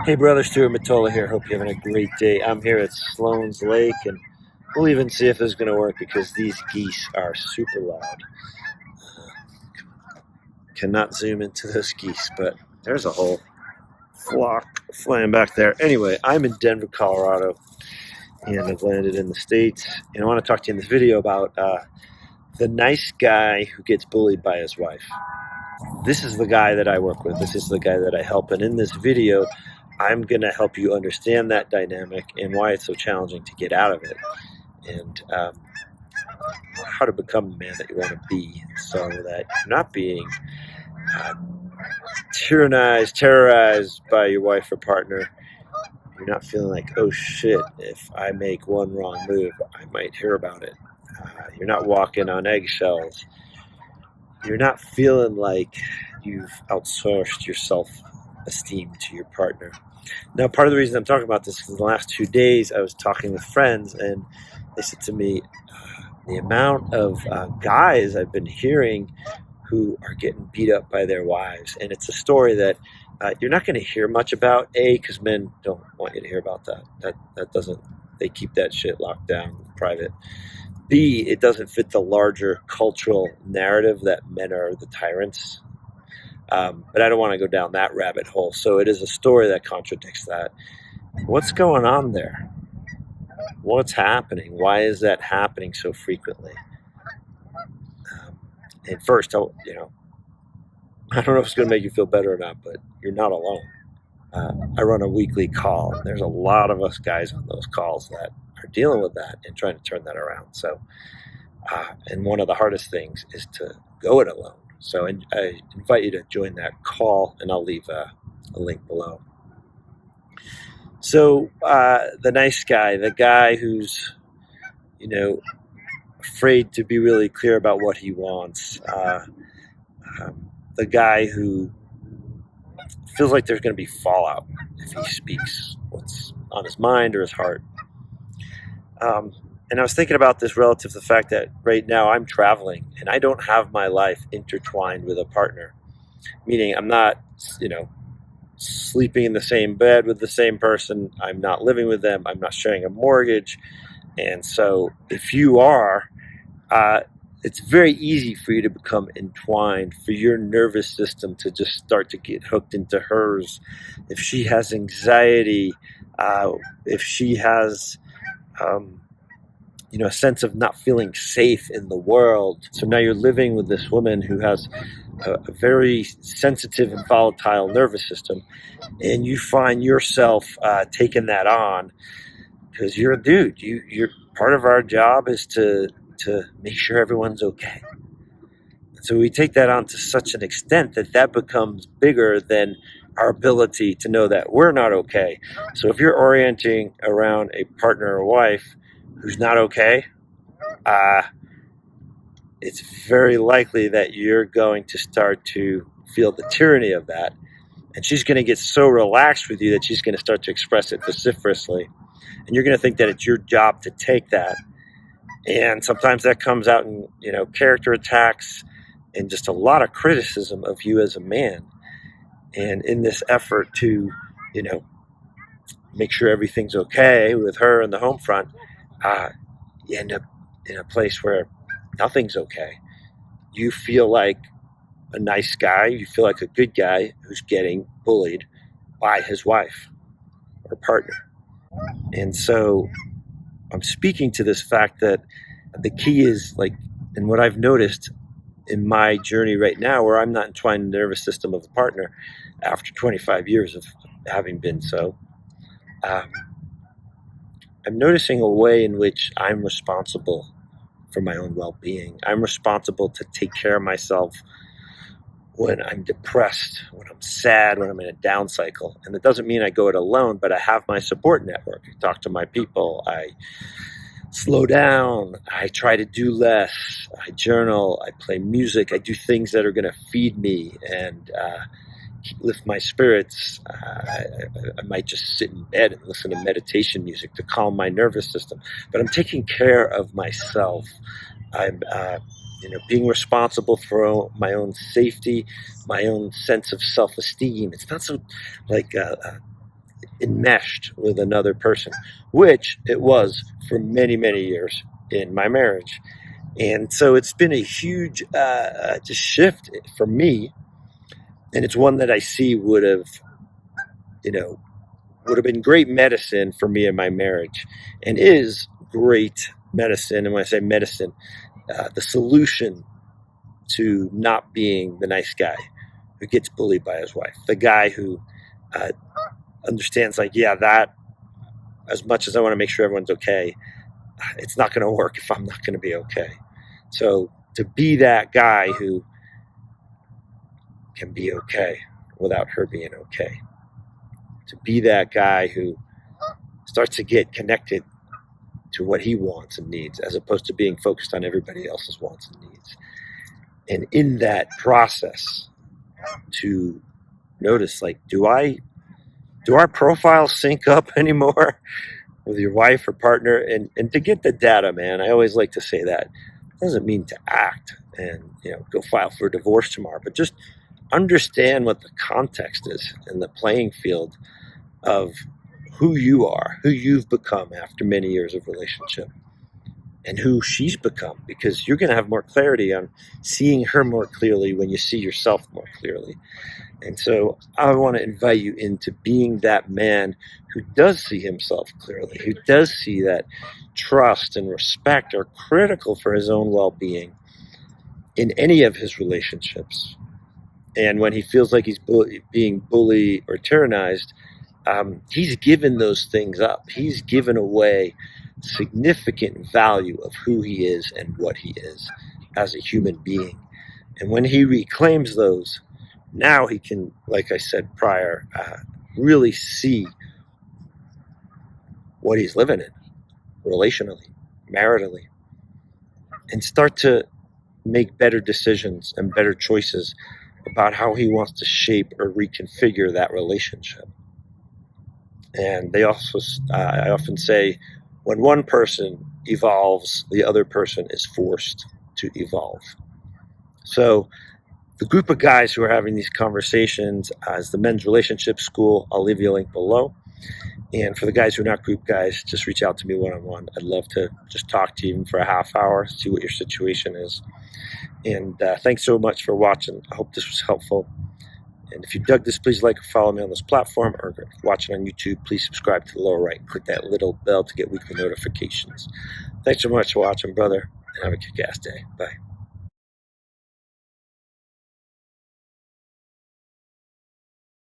Hey brother, Stuart Matola here. Hope you're having a great day. I'm here at Sloan's Lake, and we'll even see if it's going to work because these geese are super loud. Cannot zoom into those geese, but there's a whole flock flying back there. Anyway, I'm in Denver, Colorado, and I've landed in the States. And I want to talk to you in this video about the nice guy who gets bullied by his wife. This is the guy that I work with. This is the guy that I help. And in this video, I'm going to help you understand that dynamic and why it's so challenging to get out of it, and how to become the man that you want to be so that you're not being tyrannized, terrorized by your wife or partner. You're not feeling like, oh shit, if I make one wrong move, I might hear about it. You're not walking on eggshells. You're not feeling like you've outsourced your self-esteem to your partner. Now, part of the reason I'm talking about this is in the last 2 days, I was talking with friends, and they said to me, the amount of guys I've been hearing who are getting beat up by their wives. And it's a story that you're not going to hear much about, A, because men don't want you to hear about that. That doesn't, they keep that shit locked down, private. B, it doesn't fit the larger cultural narrative that men are the tyrants. But I don't want to go down that rabbit hole. So it is a story that contradicts that. What's going on there? What's happening? Why is that happening so frequently? And first, I don't know if it's going to make you feel better or not, but you're not alone. I run a weekly call, and there's a lot of us guys on those calls that are dealing with that and trying to turn that around. So, and one of the hardest things is to go it alone. So I invite you to join that call, and I'll leave a link below. So the nice guy, the guy who's, afraid to be really clear about what he wants, the guy who feels like there's going to be fallout if he speaks what's on his mind or his heart. And I was thinking about this relative to the fact that right now I'm traveling and I don't have my life intertwined with a partner, meaning I'm not, sleeping in the same bed with the same person. I'm not living with them. I'm not sharing a mortgage. And so if you are, it's very easy for you to become entwined, for your nervous system to just start to get hooked into hers. If she has anxiety, if she has a sense of not feeling safe in the world. So now you're living with this woman who has a very sensitive and volatile nervous system, and you find yourself taking that on because you're a dude. You're part of our job is to make sure everyone's okay. So we take that on to such an extent that becomes bigger than our ability to know that we're not okay. So if you're orienting around a partner or wife who's not okay, it's very likely that you're going to start to feel the tyranny of that. And she's going to get so relaxed with you that she's going to start to express it vociferously. And you're going to think that it's your job to take that. And sometimes that comes out in, character attacks and just a lot of criticism of you as a man. And in this effort to, make sure everything's okay with her in the home front, you end up in a place where nothing's okay. You feel like a nice guy. You feel like a good guy who's getting bullied by his wife or partner. And so I'm speaking to this fact that the key is and what I've noticed in my journey right now, where I'm not entwined in the nervous system of a partner after 25 years of having been so, I'm noticing a way in which I'm responsible for my own well-being. I'm responsible to take care of myself when I'm depressed, when I'm sad, when I'm in a down cycle. And it doesn't mean I go it alone, but I have my support network. I talk to my people. I slow down. I try to do less. I journal. I play music. I do things that are going to feed me and lift my spirits. I might just sit in bed and listen to meditation music to calm my nervous system. But I'm taking care of myself. I'm being responsible for my own safety, my own sense of self-esteem. It's not so like enmeshed with another person, which it was for many, many years in my marriage. And so it's been a huge just shift for me. And it's one that I see would have been great medicine for me in my marriage, and is great medicine. And when I say medicine, the solution to not being the nice guy who gets bullied by his wife, the guy who understands, like, yeah, that as much as I want to make sure everyone's okay, it's not going to work if I'm not going to be okay. So to be that guy who can be okay without her being okay, to be that guy who starts to get connected to what he wants and needs, as opposed to being focused on everybody else's wants and needs. And in that process, to notice, like, do our profiles sync up anymore with your wife or partner? And to get the data, man, I always like to say that. It doesn't mean to act and go file for divorce tomorrow, but just understand what the context is and the playing field of who you are, who you've become after many years of relationship, and who she's become, because you're going to have more clarity on seeing her more clearly when you see yourself more clearly. And so I want to invite you into being that man who does see himself clearly, who does see that trust and respect are critical for his own well-being in any of his relationships. And when he feels like he's being bullied or tyrannized, he's given those things up. He's given away significant value of who he is and what he is as a human being. And when he reclaims those, now he can, like I said prior, really see what he's living in relationally, maritally, and start to make better decisions and better choices about how he wants to shape or reconfigure that relationship. And I often say, when one person evolves, the other person is forced to evolve. So the group of guys who are having these conversations is the Men's Relationship School. I'll leave you a link below. And for the guys who are not group guys, just reach out to me one-on-one. I'd love to just talk to you even for a half hour, see what your situation is. And thanks so much for watching. I hope this was helpful. And if you dug this, please like or follow me on this platform, or if you're watching on YouTube, please subscribe to the lower right. Click that little bell to get weekly notifications. Thanks so much for watching, brother, and have a kick-ass day. Bye.